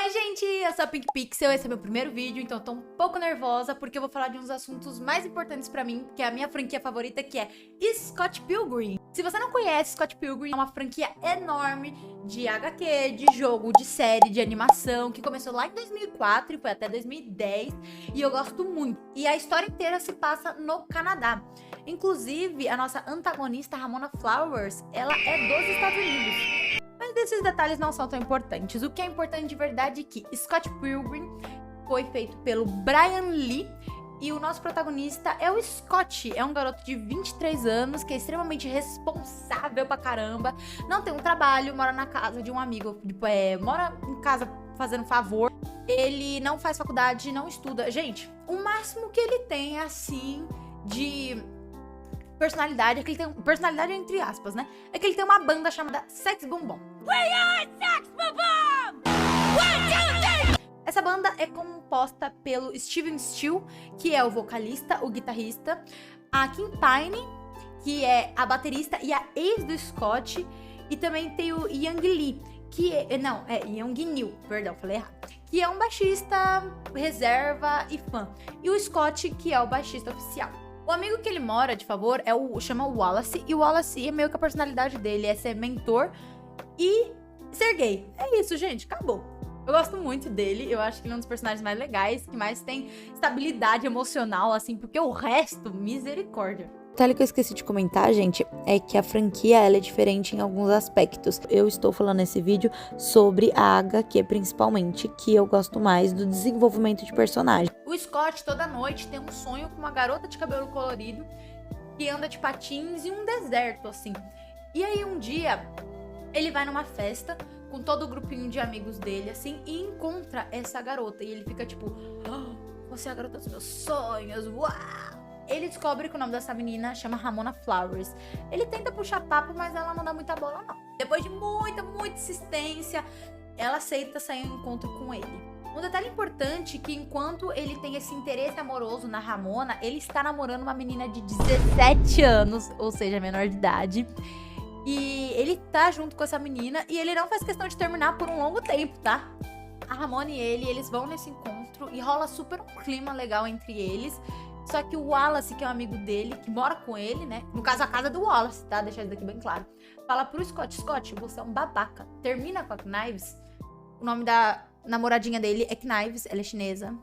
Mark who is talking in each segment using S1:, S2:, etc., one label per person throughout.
S1: Oi gente, eu sou a Pink Pixel, esse é meu primeiro vídeo, então eu tô um pouco nervosa porque eu vou falar de uns assuntos mais importantes pra mim, que é a minha franquia favorita, que é Scott Pilgrim. Se você não conhece, Scott Pilgrim é uma franquia enorme de HQ, de jogo, de série, de animação, que começou lá em 2004 e foi até 2010, e eu gosto muito. E a história inteira se passa no Canadá. Inclusive, a nossa antagonista, Ramona Flowers, ela é dos Estados Unidos. Mas esses detalhes não são tão importantes. O que é importante de verdade é que Scott Pilgrim foi feito pelo Brian Lee e o nosso protagonista é o Scott. É um garoto de 23 anos que é extremamente responsável pra caramba. Não tem um trabalho, mora na casa de um amigo, mora em casa fazendo favor. Ele não faz faculdade, não estuda. Gente, o máximo que ele tem é assim de personalidade, é que ele tem personalidade entre aspas, né? É que ele tem uma banda chamada Sex Boom Bom. We are Sex Boom Bom! Essa banda é composta pelo Steven Steele, que é o vocalista, o guitarrista, a Kim Pine, que é a baterista e a ex do Scott, e também tem o Young Lee, que é, não, é Young Neil, perdão, falei errado, que é um baixista reserva e fã, e o Scott, que é o baixista oficial. O amigo que ele mora, de favor, chama Wallace, e o Wallace é meio que a personalidade dele, é ser mentor e ser gay. É isso, gente, acabou. Eu gosto muito dele, eu acho que ele é um dos personagens mais legais, que mais tem estabilidade emocional, assim, porque o resto, misericórdia.
S2: O detalhe que eu esqueci de comentar, gente, é que a franquia ela é diferente em alguns aspectos. Eu estou falando nesse vídeo sobre a HQ principalmente, que eu gosto mais do desenvolvimento de personagem.
S1: O Scott toda noite tem um sonho com uma garota de cabelo colorido que anda de patins em um deserto, assim. E aí um dia ele vai numa festa com todo o grupinho de amigos dele, assim, e encontra essa garota. E ele fica tipo, você é a garota dos meus sonhos, uau! Ele descobre que o nome dessa menina chama Ramona Flowers. Ele tenta puxar papo, mas ela não dá muita bola, não. Depois de muita insistência, ela aceita sair ao encontro com ele. Um detalhe importante é que enquanto ele tem esse interesse amoroso na Ramona, ele está namorando uma menina de 17 anos, ou seja, menor de idade. E ele tá junto com essa menina e ele não faz questão de terminar por um longo tempo, tá? A Ramona e eles vão nesse encontro e rola super um clima legal entre eles. Só que o Wallace, que é um amigo dele, que mora com ele, né? No caso, a casa do Wallace, tá? Deixar isso daqui bem claro. Fala pro Scott, Scott, você é um babaca. Termina com a Knives. O nome da namoradinha dele é Knives, ela é chinesa.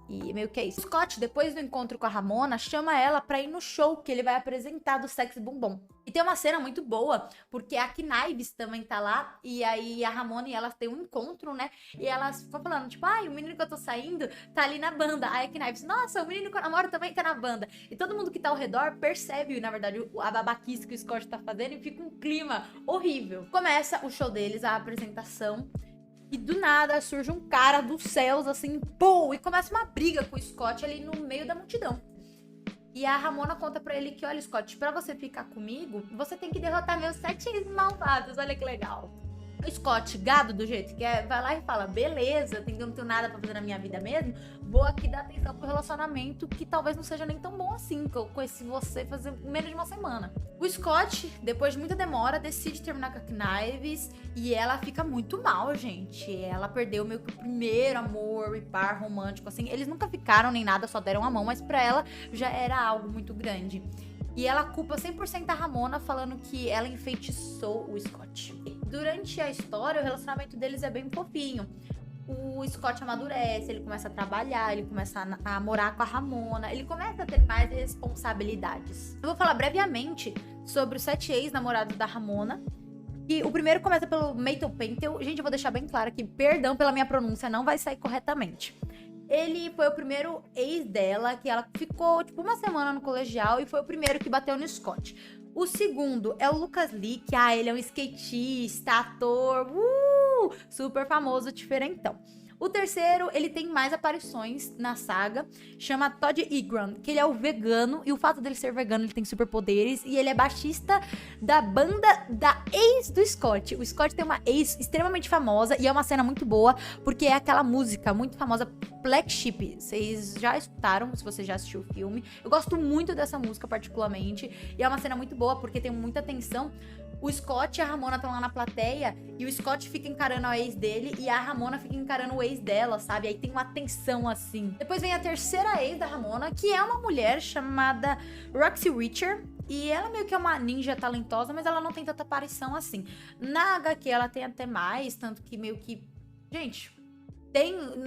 S1: E meio que é isso. Scott, depois do encontro com a Ramona, chama ela pra ir no show que ele vai apresentar do Sex Boom Bom. E tem uma cena muito boa, porque a Knives também tá lá, e aí a Ramona e elas têm um encontro, né? E elas ficam falando, tipo, o menino que eu tô saindo tá ali na banda. Aí a Knives, nossa, o menino que eu namoro também tá na banda. E todo mundo que tá ao redor percebe, na verdade, a babaquice que o Scott tá fazendo e fica um clima horrível. Começa o show deles, a apresentação. E do nada surge um cara dos céus, assim, pum! E começa uma briga com o Scott ali no meio da multidão. E a Ramona conta pra ele que, olha, Scott, pra você ficar comigo, você tem que derrotar meus 7 ex-malvados, olha que legal. O Scott, gado do jeito que é, vai lá e fala, beleza, eu não tenho nada pra fazer na minha vida mesmo, vou aqui dar atenção pro relacionamento que talvez não seja nem tão bom assim, que eu conheci você fazer menos de uma semana. O Scott, depois de muita demora, decide terminar com a Knives e ela fica muito mal, gente. Ela perdeu meio que o primeiro amor e par romântico, assim. Eles nunca ficaram nem nada, só deram a mão, mas pra ela já era algo muito grande. E ela culpa 100% a Ramona, falando que ela enfeitiçou o Scott. Durante a história, o relacionamento deles é bem fofinho. O Scott amadurece, ele começa a trabalhar, ele começa a morar com a Ramona, ele começa a ter mais responsabilidades. Eu vou falar brevemente sobre os 7 ex-namorados da Ramona. E o primeiro começa pelo Matel Pentel. Gente, eu vou deixar bem claro aqui, perdão pela minha pronúncia, não vai sair corretamente. Ele foi o primeiro ex dela, que ela ficou, tipo, uma semana no colegial e foi o primeiro que bateu no Scott. O segundo é o Lucas Lee, que, ele é um skatista, ator, super famoso, diferentão. O terceiro, ele tem mais aparições na saga, chama Todd Ingram, que ele é o vegano, e o fato dele ser vegano, ele tem superpoderes, e ele é baixista da banda da ex do Scott. O Scott tem uma ex extremamente famosa, e é uma cena muito boa, porque é aquela música muito famosa, Black Sheep. Vocês já escutaram, se você já assistiu o filme. Eu gosto muito dessa música, particularmente, e é uma cena muito boa, porque tem muita tensão. O Scott e a Ramona estão lá na plateia, e o Scott fica encarando a ex dele, e a Ramona fica encarando o ex dela, sabe? Aí tem uma tensão assim. Depois vem a terceira ex da Ramona, que é uma mulher chamada Roxy Richter. E ela meio que é uma ninja talentosa, mas ela não tem tanta aparição assim. Na HQ ela tem até mais, tanto que meio que... Gente,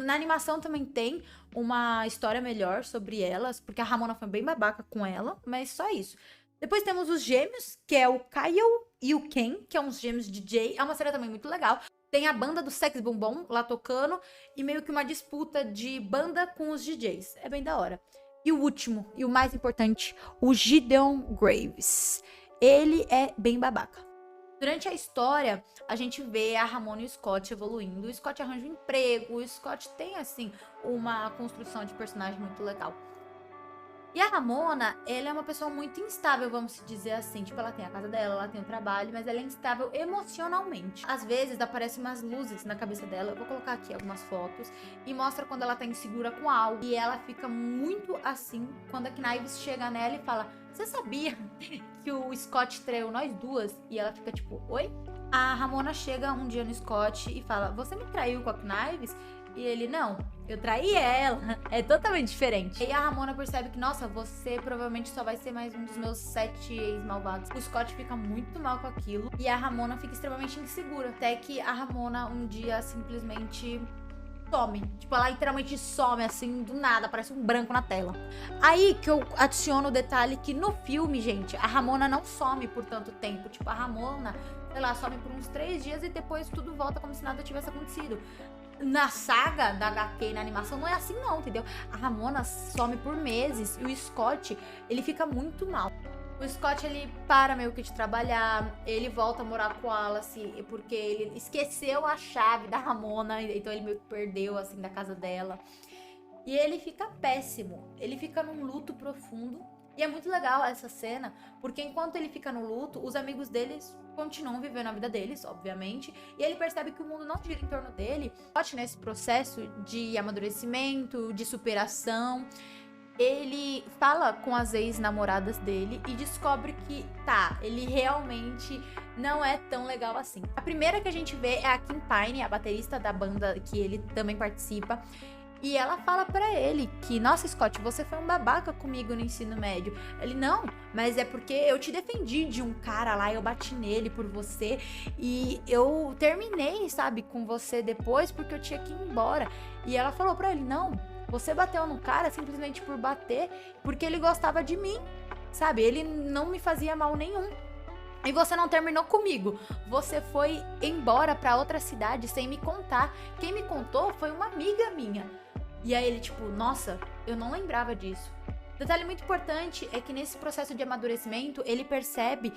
S1: na animação também tem uma história melhor sobre elas, porque a Ramona foi bem babaca com ela, mas só isso. Depois temos os gêmeos, que é o Kyle e o Ken, que é uns gêmeos DJ. É uma série também muito legal. Tem a banda do Sex Bombom lá tocando e meio que uma disputa de banda com os DJs. É bem da hora. E o último, e o mais importante, o Gideon Graves. Ele é bem babaca. Durante a história, a gente vê a Ramona e o Scott evoluindo. O Scott arranja um emprego, o Scott tem, assim, uma construção de personagem muito legal. E a Ramona, ela é uma pessoa muito instável, vamos dizer assim. Tipo, ela tem a casa dela, ela tem o trabalho, mas ela é instável emocionalmente. Às vezes, aparecem umas luzes na cabeça dela. Eu vou colocar aqui algumas fotos. E mostra quando ela tá insegura com algo. E ela fica muito assim quando a Knives chega nela e fala: você sabia que o Scott traiu nós duas? E ela fica tipo, oi? A Ramona chega um dia no Scott e fala: você me traiu com a Knives? E ele, não, eu traí ela. É totalmente diferente. E a Ramona percebe que, nossa, você provavelmente só vai ser mais um dos meus 7 ex-malvados. O Scott fica muito mal com aquilo. E a Ramona fica extremamente insegura. Até que a Ramona um dia simplesmente some. Tipo, ela literalmente some assim, do nada. Parece um branco na tela. Aí que eu adiciono o detalhe que no filme, gente, a Ramona não some por tanto tempo. Tipo, a Ramona, sei lá, some por uns 3 dias e depois tudo volta como se nada tivesse acontecido. Na saga da HQ e na animação não é assim não, entendeu? A Ramona some por meses e o Scott, ele fica muito mal. O Scott, ele para meio que de trabalhar, ele volta a morar com a Alice porque ele esqueceu a chave da Ramona, então ele meio que perdeu, assim, da casa dela. E ele fica péssimo, ele fica num luto profundo. E é muito legal essa cena, porque enquanto ele fica no luto, os amigos deles continuam vivendo a vida deles, obviamente, e ele percebe que o mundo não gira em torno dele. Nesse processo de amadurecimento, de superação, ele fala com as ex-namoradas dele e descobre que, ele realmente não é tão legal assim. A primeira que a gente vê é a Kim Pine, a baterista da banda que ele também participa. E ela fala pra ele que, nossa, Scott, você foi um babaca comigo no ensino médio. Ele, não, mas é porque eu te defendi de um cara lá, eu bati nele por você. E eu terminei, sabe, com você depois porque eu tinha que ir embora. E ela falou pra ele, não, você bateu no cara simplesmente por bater, porque ele gostava de mim, sabe? Ele não me fazia mal nenhum. E você não terminou comigo. Você foi embora pra outra cidade sem me contar. Quem me contou foi uma amiga minha. E aí ele tipo, nossa, eu não lembrava disso. Detalhe muito importante é que nesse processo de amadurecimento, ele percebe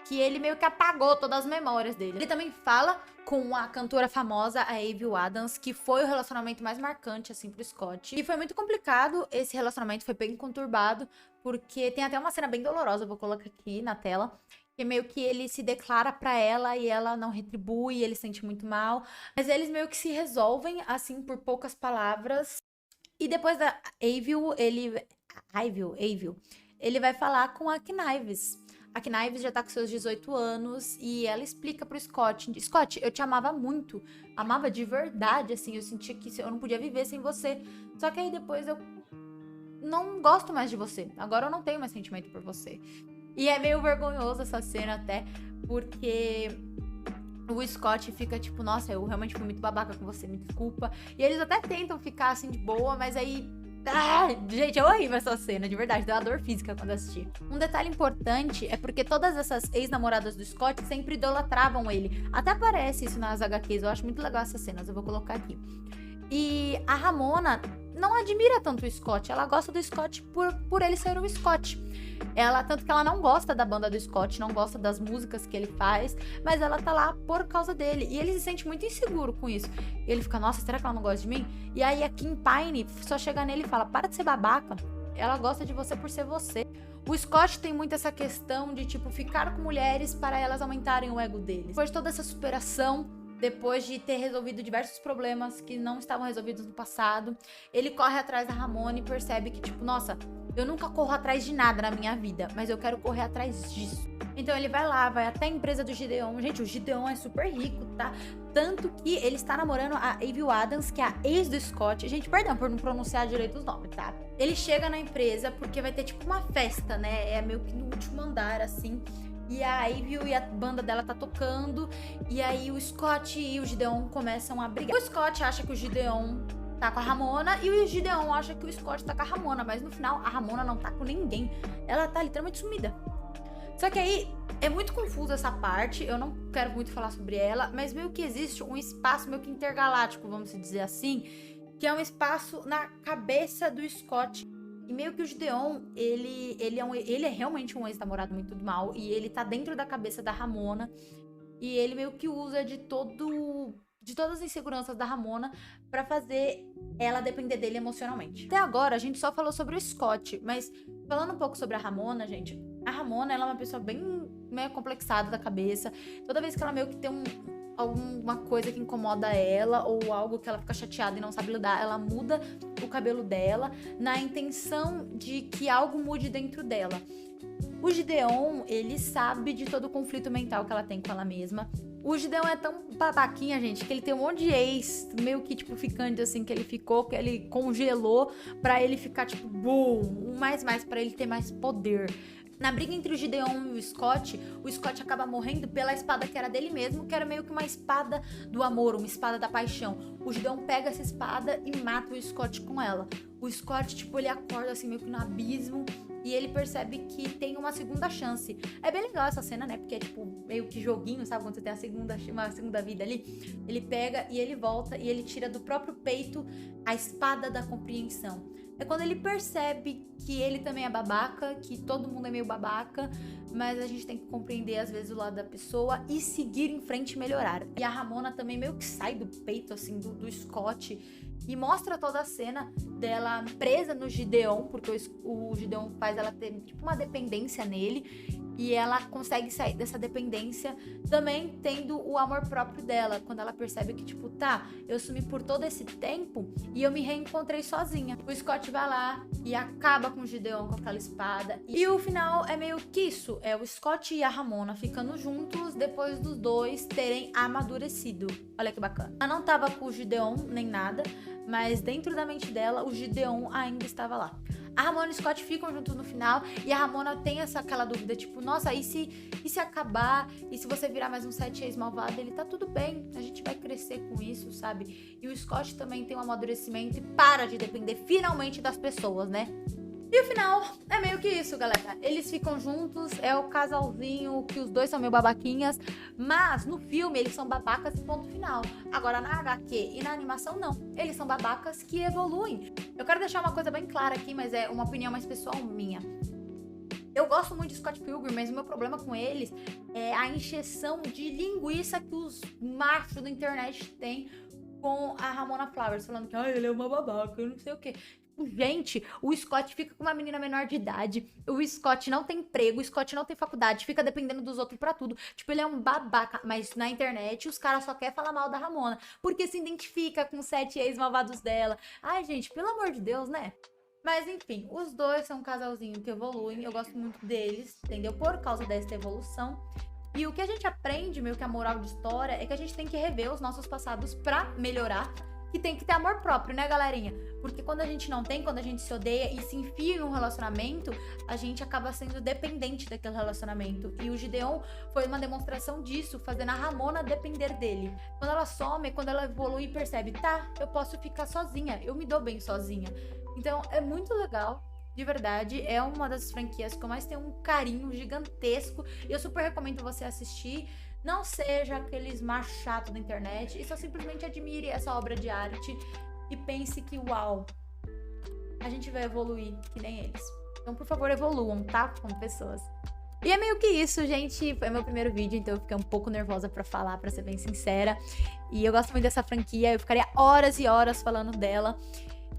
S1: que ele meio que apagou todas as memórias dele. Ele também fala com a cantora famosa, a Avril Adams, que foi o relacionamento mais marcante, assim, pro Scott. E foi muito complicado, esse relacionamento foi bem conturbado, porque tem até uma cena bem dolorosa, eu vou colocar aqui na tela, que meio que ele se declara pra ela e ela não retribui, ele se sente muito mal. Mas eles meio que se resolvem, assim, por poucas palavras. E depois da Avril, ele vai falar com a Knives. A Knives já tá com seus 18 anos e ela explica pro Scott: Scott, eu te amava muito, amava de verdade, assim, eu sentia que eu não podia viver sem você. Só que aí depois eu não gosto mais de você, agora eu não tenho mais sentimento por você. E é meio vergonhoso essa cena até, porque o Scott fica tipo, nossa, eu realmente fui muito babaca com você, me desculpa. E eles até tentam ficar assim de boa, mas aí... gente, é horrível essa cena, de verdade, deu uma dor física quando assisti. Um detalhe importante é porque todas essas ex-namoradas do Scott sempre idolatravam ele. Até aparece isso nas HQs, eu acho muito legal essas cenas, eu vou colocar aqui. E a Ramona não admira tanto o Scott, ela gosta do Scott por ele ser o Scott. Tanto que ela não gosta da banda do Scott, não gosta das músicas que ele faz, mas ela tá lá por causa dele. E ele se sente muito inseguro com isso. E ele fica, nossa, será que ela não gosta de mim? E aí a Kim Pine só chega nele e fala, para de ser babaca, ela gosta de você por ser você. O Scott tem muito essa questão de, tipo, ficar com mulheres para elas aumentarem o ego deles. Depois de toda essa superação, depois de ter resolvido diversos problemas que não estavam resolvidos no passado, ele corre atrás da Ramona e percebe que, tipo, nossa, eu nunca corro atrás de nada na minha vida, mas eu quero correr atrás disso. Então ele vai lá, vai até a empresa do Gideon. Gente, o Gideon é super rico, tá? Tanto que ele está namorando a Avril Adams, que é a ex do Scott. Gente, perdão por não pronunciar direito os nomes, tá? Ele chega na empresa porque vai ter tipo uma festa, né? É meio que no último andar, assim. E a Avril e a banda dela tá tocando. E aí o Scott e o Gideon começam a brigar. O Scott acha que o Gideon tá com a Ramona e o Gideon acha que o Scott tá com a Ramona. Mas no final, a Ramona não tá com ninguém. Ela tá literalmente sumida. Só que aí é muito confuso essa parte, eu não quero muito falar sobre ela, mas meio que existe um espaço meio que intergaláctico, vamos dizer assim, que é um espaço na cabeça do Scott. E meio que o Gideon, ele é realmente um ex-namorado muito do mal, e ele tá dentro da cabeça da Ramona, e ele meio que usa de todas as inseguranças da Ramona pra fazer ela depender dele emocionalmente. Até agora, a gente só falou sobre o Scott, mas falando um pouco sobre a Ramona, gente, a Ramona, ela é uma pessoa bem meio complexada da cabeça. Toda vez que ela meio que tem alguma coisa que incomoda ela ou algo que ela fica chateada e não sabe lidar, ela muda o cabelo dela na intenção de que algo mude dentro dela. O Gideon, ele sabe de todo o conflito mental que ela tem com ela mesma. O Gideon é tão babaquinha, gente, que ele tem um monte de ex, meio que, tipo, ficante, assim, que ele ficou, que ele congelou pra ele ficar, tipo, boom, um mais, pra ele ter mais poder. Na briga entre o Gideon e o Scott acaba morrendo pela espada que era dele mesmo, que era meio que uma espada do amor, uma espada da paixão. O Gideon pega essa espada e mata o Scott com ela. O Scott, tipo, ele acorda assim meio que no abismo e ele percebe que tem uma segunda chance. É bem legal essa cena, né? Porque é tipo meio que joguinho, sabe? Quando você tem uma segunda vida ali. Ele pega e ele volta e ele tira do próprio peito a espada da compreensão. É quando ele percebe que ele também é babaca, que todo mundo é meio babaca, mas a gente tem que compreender às vezes o lado da pessoa e seguir em frente e melhorar. E a Ramona também meio que sai do peito, assim, do Scott e mostra toda a cena dela presa no Gideon, porque o Gideon faz ela ter tipo uma dependência nele. E ela consegue sair dessa dependência também tendo o amor próprio dela. Quando ela percebe que, tipo, tá, eu sumi por todo esse tempo e eu me reencontrei sozinha. O Scott vai lá e acaba com o Gideon com aquela espada. E o final é meio que isso. É o Scott e a Ramona ficando juntos depois dos dois terem amadurecido. Olha que bacana. Ela não tava com o Gideon nem nada, mas dentro da mente dela, o Gideon ainda estava lá. A Ramona e o Scott ficam juntos no final e a Ramona tem aquela dúvida, tipo, nossa, e se acabar? E se você virar mais um 7 ex malvado? Ele tá tudo bem, a gente vai crescer com isso, sabe? E o Scott também tem um amadurecimento e para de depender finalmente das pessoas, né? E o final é meio que isso, galera. Eles ficam juntos, é o casalzinho que os dois são meio babaquinhas, mas no filme eles são babacas e ponto final. Agora na HQ e na animação não, eles são babacas que evoluem. Eu quero deixar uma coisa bem clara aqui, mas é uma opinião mais pessoal minha. Eu gosto muito de Scott Pilgrim, mas o meu problema com eles é a encheção de linguiça que os machos da internet têm com a Ramona Flowers, falando que ele é uma babaca, eu não sei o quê. Gente, o Scott fica com uma menina menor de idade, o Scott não tem emprego, o Scott não tem faculdade, fica dependendo dos outros pra tudo. Tipo, ele é um babaca, mas na internet os caras só querem falar mal da Ramona, porque se identifica com 7 ex-malvados dela. Ai, gente, pelo amor de Deus, né? Mas enfim, os dois são um casalzinho que evoluem, eu gosto muito deles, entendeu? Por causa dessa evolução. E o que a gente aprende, meio que a moral de história, é que a gente tem que rever os nossos passados pra melhorar. Que tem que ter amor próprio, né, galerinha? Porque quando a gente não tem, quando a gente se odeia e se enfia em um relacionamento, a gente acaba sendo dependente daquele relacionamento. E o Gideon foi uma demonstração disso, fazendo a Ramona depender dele. Quando ela some, quando ela evolui e percebe, tá, eu posso ficar sozinha, eu me dou bem sozinha. Então, é muito legal. De verdade, é uma das franquias que eu mais tenho um carinho gigantesco. E eu super recomendo você assistir. Não seja aqueles machos chatos da internet e só simplesmente admire essa obra de arte e pense que, uau, a gente vai evoluir que nem eles. Então, por favor, evoluam, tá? Como pessoas. E é meio que isso, gente. Foi meu primeiro vídeo, então eu fiquei um pouco nervosa pra falar, pra ser bem sincera. E eu gosto muito dessa franquia, eu ficaria horas e horas falando dela.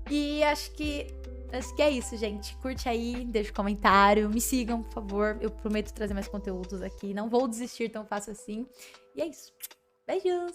S1: E acho que é isso, gente. Curte aí, deixa um comentário, me sigam, por favor. Eu prometo trazer mais conteúdos aqui. Não vou desistir tão fácil assim. E é isso. Beijos!